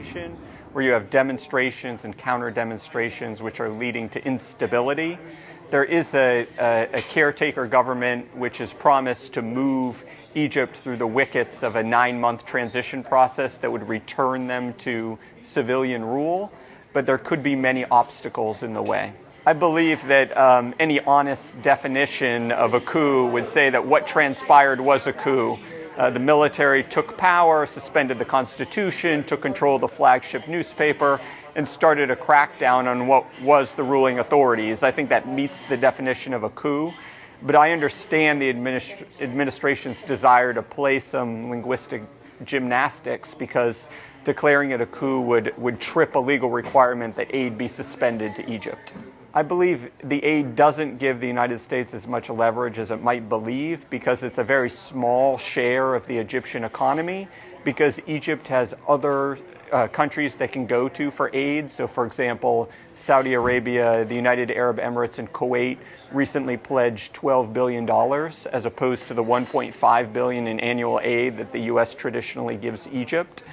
situation where you have demonstrations and counter-demonstrations which are leading to instability. There is a caretaker government which has promised to move Egypt through the wickets of a 9-month transition process that would return them to civilian rule, but there could be many obstacles in the way. I believe that any honest definition of a coup would say that what transpired was a coup. The military took power, suspended the Constitution, took control of the flagship newspaper, and started a crackdown on what was the ruling authorities. I think that meets the definition of a coup, but I understand the administration's desire to play some linguistic gymnastics because declaring it a coup would trip a legal requirement that aid be suspended to Egypt. I believe the aid doesn't give the United States as much leverage as it might believe because it's a very small share of the Egyptian economy, because Egypt has other countries they can go to for aid. So, for example, Saudi Arabia, the United Arab Emirates, and Kuwait recently pledged $12 billion as opposed to the $1.5 billion in annual aid that the U.S. traditionally gives Egypt.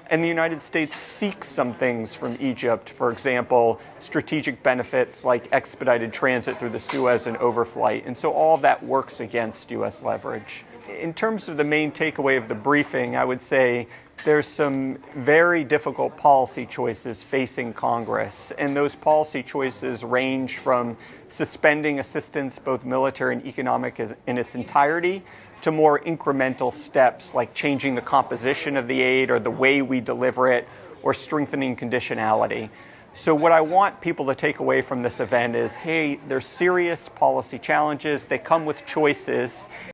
And the United States seeks some things from Egypt, for example, strategic benefits like expedited transit through the Suez and overflight. And so all of that works against U.S. leverage. In terms of the main takeaway of the briefing, I would say there's some very difficult policy choices facing Congress. And those policy choices range from suspending assistance, both military and economic, in its entirety, to more incremental steps like changing the composition of the aid or the way we deliver it, or strengthening conditionality. So what I want people to take away from this event is, hey, there's serious policy challenges. They come with choices.